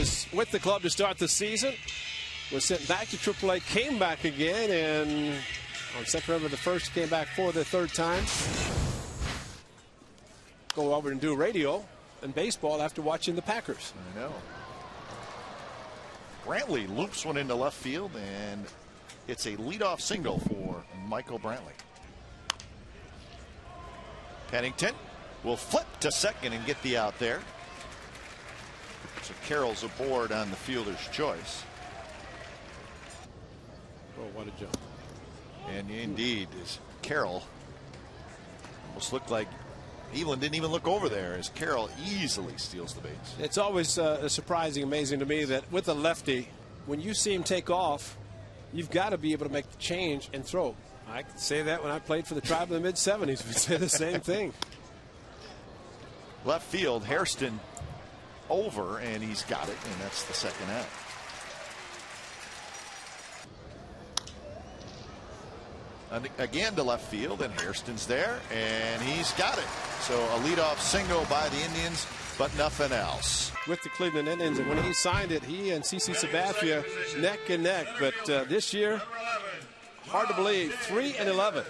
was with the club to start the season, was sent back to AAA, came back again, and on second run of the first, came back for the third time. Go over and do radio and baseball after watching the Packers. I know. Brantley loops one into left field, and it's a leadoff single for Michael Brantley. Pennington will flip to second and get the out there. So Carroll's aboard on the fielder's choice. Oh, what a jump. And indeed, as Carroll almost looked like Evelyn didn't even look over there as Carroll easily steals the base. It's always surprising, amazing to me that with a lefty, when you see him take off, you've got to be able to make the change and throw. I could say that when I played for the Tribe in the mid-'70s. We'd say the same thing. Left field, Hairston over, and he's got it, and that's the second out. And again to left field, and Hairston's there, and he's got it. So a leadoff single by the Indians, but nothing else. With the Cleveland Indians, and when he signed it, he and CC Sabathia neck and neck. But this year, hard to believe, 3-11.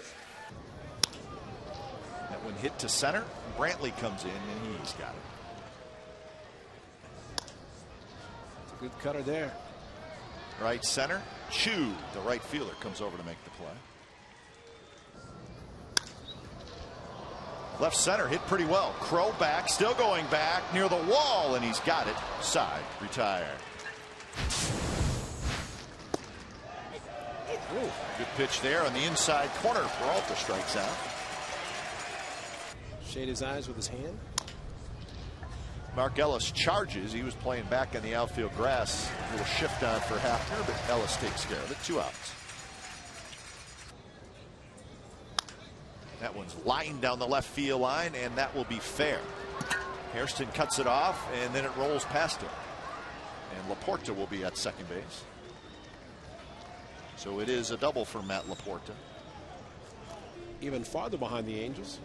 That one hit to center. Brantley comes in, and he's got it. It's a good cutter there. Right center, Chu, the right fielder, comes over to make the play. Left center hit pretty well. Crow back, still going back near the wall, and he's got it. Side, retired. Ooh, good pitch there on the inside corner. Peralta strikes out. Shade his eyes with his hand. Mark Ellis charges. He was playing back on the outfield grass. A little shift on for Hafner, but Ellis takes care of it. 2 outs. That one's lined down the left field line, and that will be fair. Hairston cuts it off, and then it rolls past him. And Laporta will be at second base. So it is a double for Matt Laporta. Even farther behind the Angels.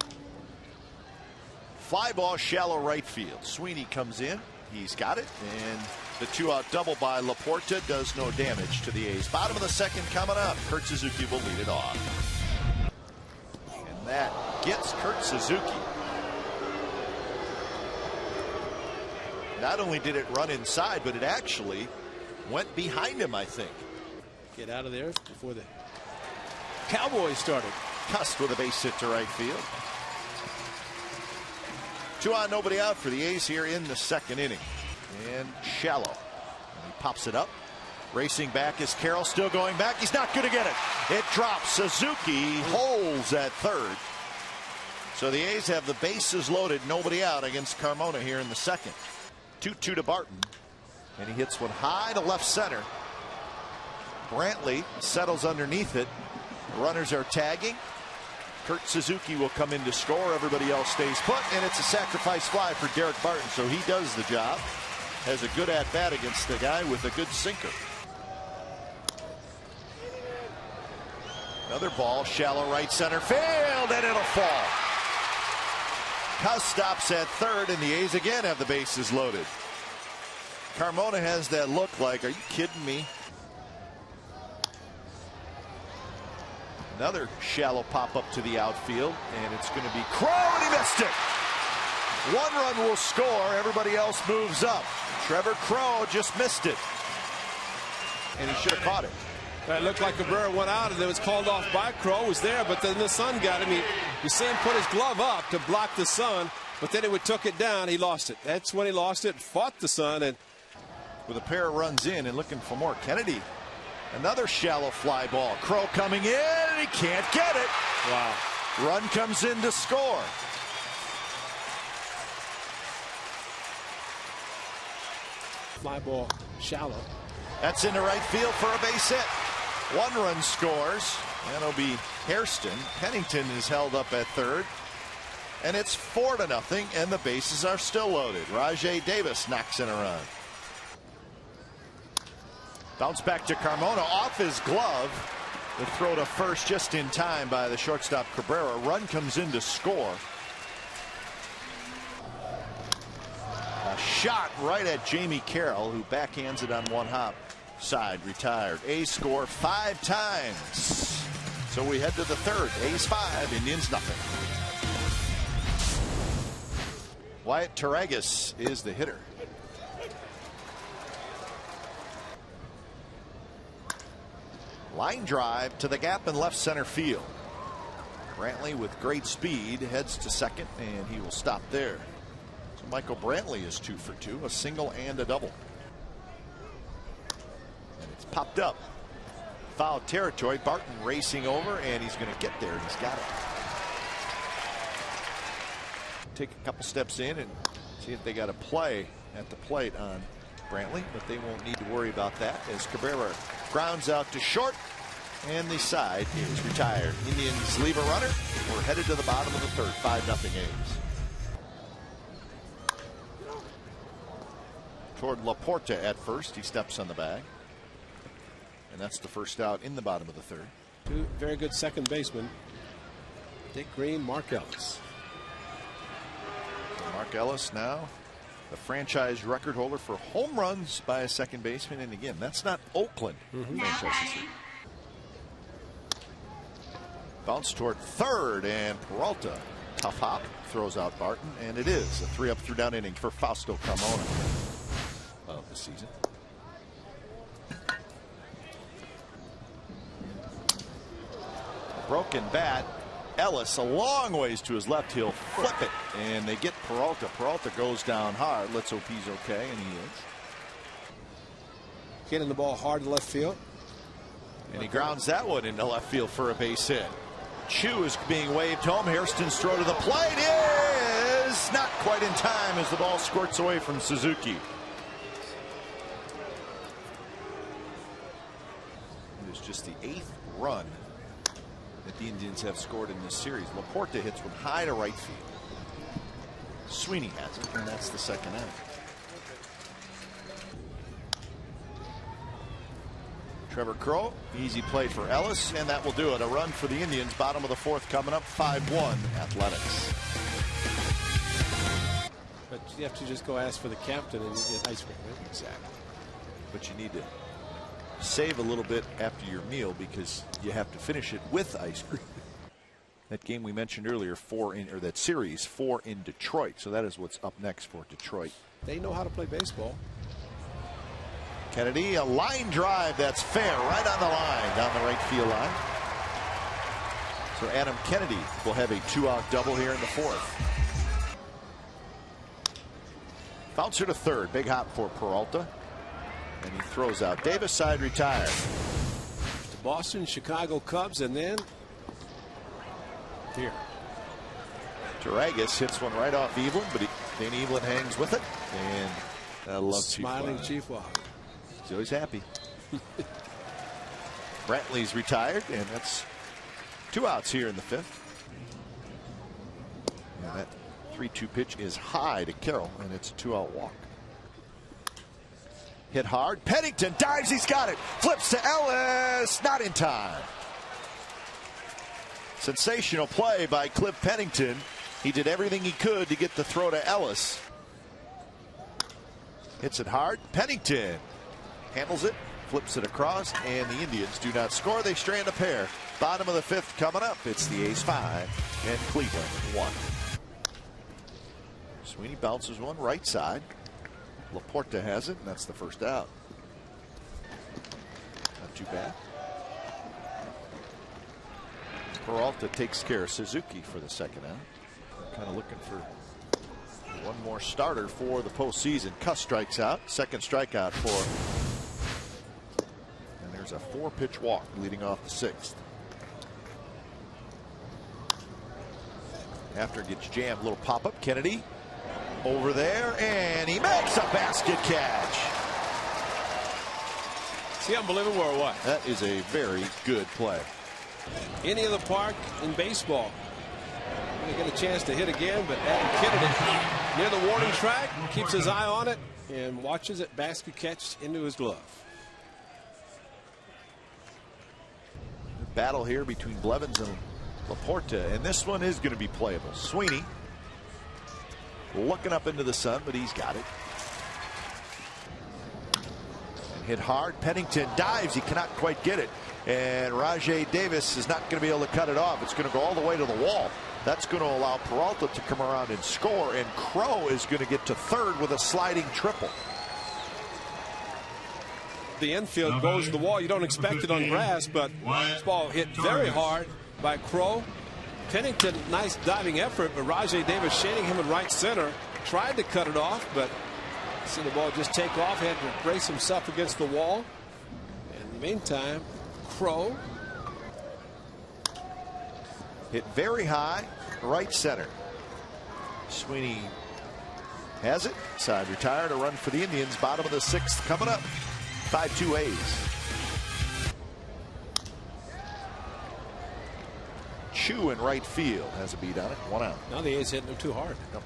Fly ball, shallow right field. Sweeney comes in. He's got it. And the 2-out double by Laporta does no damage to the A's. Bottom of the second coming up. Kurt Suzuki will lead it off. And that gets Kurt Suzuki. Not only did it run inside, but it actually went behind him, I think. Get out of there before the Cowboys started. Cust with a base hit to right field. 2 on, nobody out for the A's here in the second inning. And shallow. And he pops it up. Racing back is Carroll, still going back. He's not going to get it. It drops. Suzuki holds at third. So the A's have the bases loaded, nobody out against Carmona here in the second. 2-2 to Barton. And he hits one high to left center. Brantley settles underneath it. The runners are tagging. Kurt Suzuki will come in to score. Everybody else stays put, and it's a sacrifice fly for Derek Barton. So he does the job. Has a good at-bat against the guy with a good sinker. Another ball, shallow right center field, and it'll fall. Cus stops at third, and the A's again have the bases loaded. Carmona has that look like, are you kidding me? Another shallow pop up to the outfield, and it's going to be Crow, and he missed it. 1 run will score. Everybody else moves up. Trevor Crow just missed it, and he should have caught it. It looked like Cabrera went out, and it was called off by Crow. Was there, but then the sun got him. You see him put his glove up to block the sun, but then he took it down. He lost it. That's when he lost it. Fought the sun, and with a pair of runs in and looking for more. Kennedy. Another shallow fly ball. Crow coming in, and he can't get it. Wow. Run comes in to score. Fly ball shallow. That's into right field for a base hit. 1 run scores. That'll be Hairston. Pennington is held up at third. And it's 4-0, and the bases are still loaded. Rajay Davis knocks in a run. Bounce back to Carmona off his glove. The throw to first just in time by the shortstop Cabrera. Run comes in to score. A shot right at Jamie Carroll, who backhands it on one hop. Side retired. A's score 5 times. So we head to the third. A's 5, Indians nothing. Wyatt Taragas is the hitter. Line drive to the gap in left center field. Brantley with great speed heads to second, and he will stop there. So Michael Brantley is 2 for 2, a single and a double. And it's popped up. Foul territory. Barton racing over, and he's going to get there, and he's got it. Take a couple steps in and see if they got a play at the plate on Brantley, but they won't need to worry about that as Cabrera grounds out to short, and the side is retired. Indians leave a runner. We're headed to the bottom of the third. 5-0 A's. Toward Laporta at first. He steps on the bag. And that's the first out in the bottom of the third. 2 very good second basemen. Dick Green, Mark Ellis. Mark Ellis now the franchise record holder for home runs by a second baseman. And again, that's not Oakland franchise. Bounce toward third, and Peralta, tough hop, throws out Barton, and it is a 3-up, 3-down inning for Fausto Carmona of the season. Broken bat. Ellis a long ways to his left. He'll flip it, and they get Peralta. Peralta goes down hard. Let's hope he's okay, and he is. Getting the ball hard to left field. And he grounds that one into left field for a base hit. Chu is being waved home. Hairston's throw to the plate is not quite in time as the ball squirts away from Suzuki. It is just the 8th run that the Indians have scored in this series. Laporta hits one high to right field. Sweeney has it, and that's the second out. Trevor Crowe, easy play for Ellis, and that will do it. A run for the Indians. Bottom of the fourth coming up. 5-1 Athletics. But you have to just go ask for the captain and you get ice cream, right? Exactly. But you need to save a little bit after your meal because you have to finish it with ice cream. That game we mentioned earlier, that series, 4 in Detroit. So that is what's up next for Detroit. They know how to play baseball. Kennedy, a line drive that's fair, right on the line, down the right field line. So Adam Kennedy will have a 2-out double here in the fourth. Bouncer to third, big hop for Peralta. And he throws out Davis, side retired. The Boston, Chicago Cubs, and then here. Taragas hits one right off Evelyn, but then Evelyn hangs with it. And I love smiling Chief Wahoo. He's always happy. Brantley's retired, and that's 2 outs here in the 5th. And that 3-2 pitch is high to Carroll, and it's a 2-out walk. Hit hard. Pennington dives. He's got it. Flips to Ellis. Not in time. Sensational play by Cliff Pennington. He did everything he could to get the throw to Ellis. Hits it hard. Pennington handles it, flips it across, and the Indians do not score. They strand a pair. Bottom of the 5th coming up. It's the A's 5 and Cleveland 1. Sweeney bounces one right side. Laporta has it, and that's the first out. Not too bad. Peralta takes care of Suzuki for the second out. Kind of looking for one more starter for the postseason. Cuss strikes out. Second strikeout for. And there's a 4-pitch walk leading off the 6th. After it gets jammed, little pop-up. Kennedy over there, and he makes a basket catch. Is he unbelievable or what? That is a very good play. Any other park in baseball, going to get a chance to hit again, but Adam Kennedy near the warning track, keeps his eye on it and watches it basket catch into his glove. Battle here between Blevins and Laporta, and this one is going to be playable. Sweeney looking up into the sun, but he's got it. hit hard. Pennington dives. He cannot quite get it. And Rajay Davis is not going to be able to cut it off. It's going to go all the way to the wall. That's going to allow Peralta to come around and score. And Crow is going to get to third with a sliding triple. The infield goes to the wall. You don't expect it on grass, but this ball hit very hard by Crow. Pennington, nice diving effort, but Rajay Davis shading him in right center. Tried to cut it off, but see the ball just take off. Had to brace himself against the wall. In the meantime, Crow hit very high, right center. Sweeney has it. Side retired. A run for the Indians. Bottom of the sixth coming up. 5-2 A's. Chu in right field has a beat on it. 1 out. Now the A's hitting him too hard. Yep.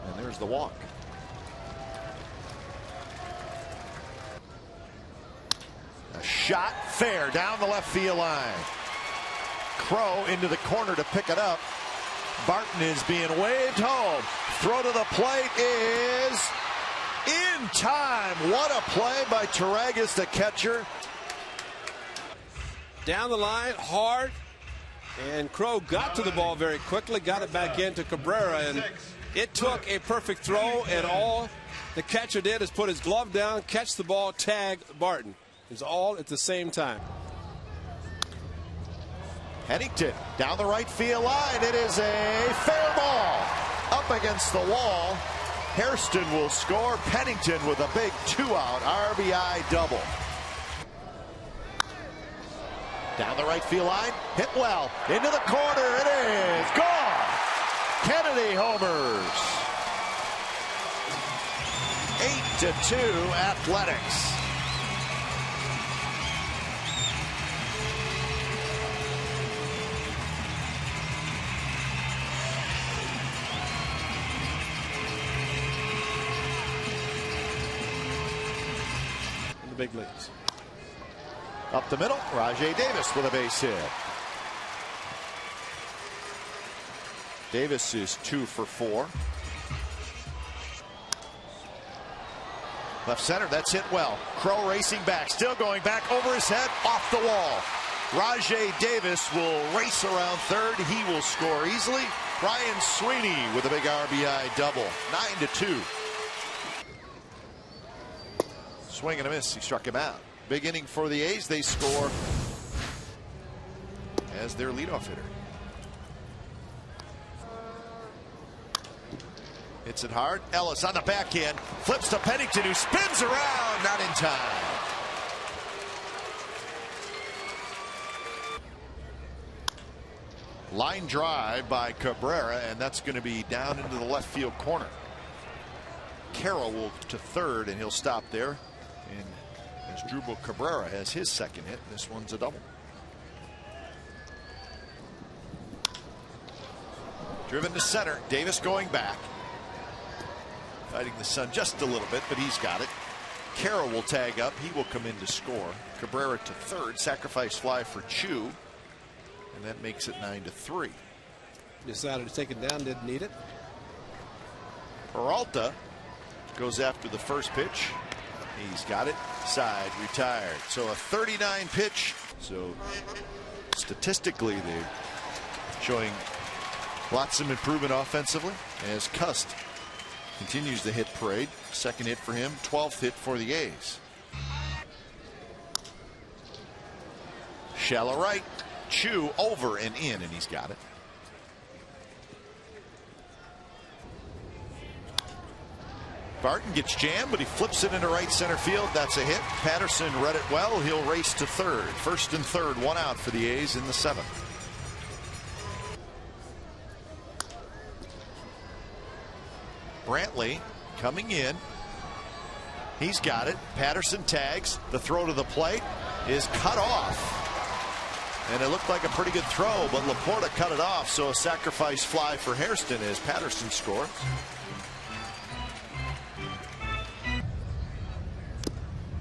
And there's the walk. A shot fair down the left field line. Crow into the corner to pick it up. Barton is being waved home. Throw to the plate is in time. What a play by Taragas, the catcher. Down the line, hard. And Crow got to the ball very quickly, got it back into Cabrera, and it took a perfect throw, and all the catcher did is put his glove down, catch the ball, tag Barton. It was all at the same time. Pennington down the right field line. It is a fair ball up against the wall. Hairston will score. Pennington with a big 2-out RBI double. Down the right field line. Hit well. Into the corner. It is gone. Kennedy homers. 8-2 Athletics. Big leagues. Up the middle, Rajay Davis with a base hit. Davis is 2 for 4. Left center, that's hit well. Crow racing back, still going back over his head, off the wall. Rajay Davis will race around third. He will score easily. Ryan Sweeney with a big RBI double. 9-2. Swing and a miss. He struck him out. Big inning for the A's. They score as their leadoff hitter. Hits it hard. Ellis on the backhand. Flips to Pennington, who spins around. Not in time. Line drive by Cabrera, and that's going to be down into the left field corner. Carroll will to third, and he'll stop there. And as Drupal Cabrera has his second hit, this one's a double. Driven to center. Davis going back. Fighting the sun just a little bit, but he's got it. Carroll will tag up. He will come in to score. Cabrera to third. Sacrifice fly for Chu. And that makes it 9-3. Decided to take it down, didn't need it. Peralta goes after the first pitch. He's got it. Side retired. So a 39 pitch. So statistically, they're showing lots of improvement offensively as Cust continues the hit parade. Second hit for him, 12th hit for the A's. Shallow right. Chu over and in, and he's got it. Barton gets jammed, but he flips it into right center field. That's a hit. Patterson read it well. He'll race to third. First and third, 1 out for the A's in the 7th. Brantley coming in. He's got it. Patterson tags. The throw to the plate is cut off. And it looked like a pretty good throw, but Laporta cut it off. So a sacrifice fly for Hairston as Patterson scores.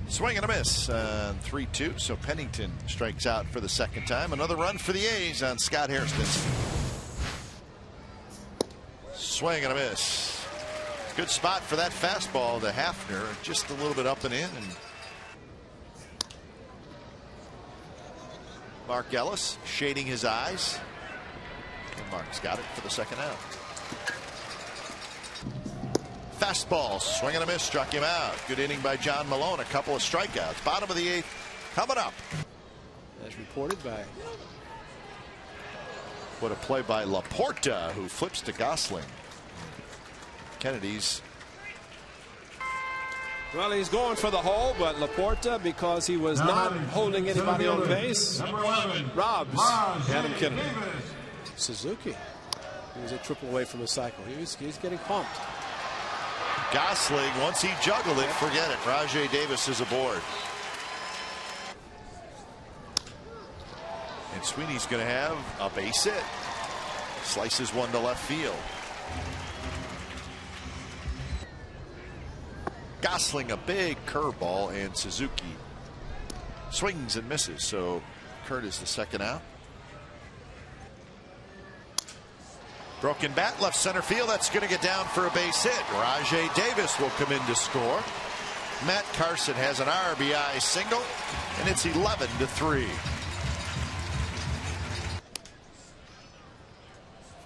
Swing and a miss on 3-2. So Pennington strikes out for the second time. Another run for the A's on Scott Hairston. Swing and a miss. Good spot for that fastball to Hafner, just a little bit up and in. And Mark Ellis shading his eyes. And Mark's got it for the second out. Fastball, swing and a miss, struck him out. Good inning by John Malone, a couple of strikeouts. Bottom of the 8th coming up. As reported by. What a play by Laporta, who flips to Gosling. Kennedy's. Well, he's going for the hole, but Laporta, because he was not holding anybody on base, robs Adam Kennedy. Suzuki, he was a triple away from the cycle. He's getting pumped. Gosling, once he juggled it, forget it. Rajai Davis is aboard. And Sweeney's going to have a base hit. Slices one to left field. Gosling a big curveball, and Suzuki swings and misses. So Kurt is the second out. Broken bat, left center field. That's going to get down for a base hit. Rajai Davis will come in to score. Matt Carson has an RBI single, and it's 11-3.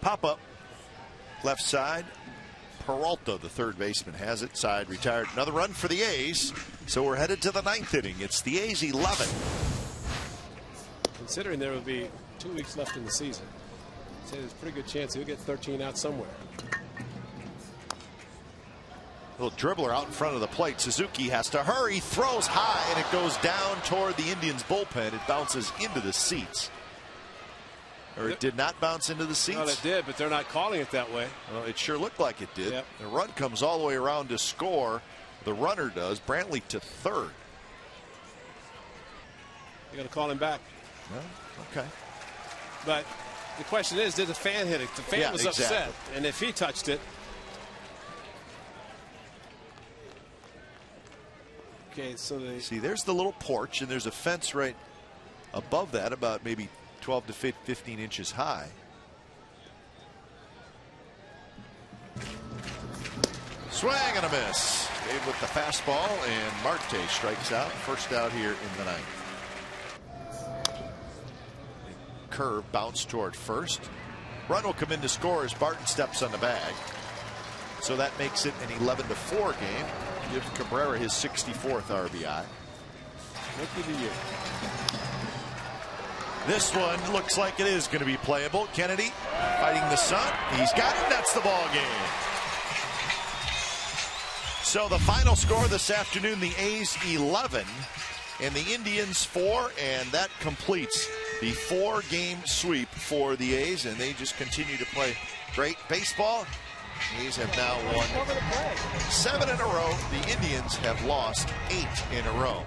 Pop up left side. Peralta, the third baseman, has it. Side retired. Another run for the A's. So we're headed to the 9th inning. It's the A's 11. Considering there will be 2 weeks left in the season, I'd say there's a pretty good chance he'll get 13 out somewhere. Little dribbler out in front of the plate. Suzuki has to hurry, throws high, and it goes down toward the Indians bullpen. It bounces into the seats. Or it did not bounce into the seats. Well, it did, but they're not calling it that way. Well, it sure looked like it did. Yep. The run comes all the way around to score. The runner does. Brantley to third. You're going to call him back. Well, okay. But the question is, did the fan hit it? The fan was exactly. upset, and if he touched it. Okay, so they see, there's the little porch, and there's a fence right above that, about maybe 12 to 15 inches high. Swing and a miss. Dave with the fastball, and Marte strikes out. First out here in the 9th. Curve bounce toward first. Run will come in to score as Barton steps on the bag. So that makes it an 11-4 game. Gives Cabrera his 64th RBI. Rookie of the year. This one looks like it is going to be playable. Kennedy fighting the sun. He's got it. That's the ball game. So the final score this afternoon, the A's 11 and the Indians 4, and that completes the 4-game sweep for the A's, and they just continue to play great baseball. The A's have now won 7 in a row. The Indians have lost 8 in a row.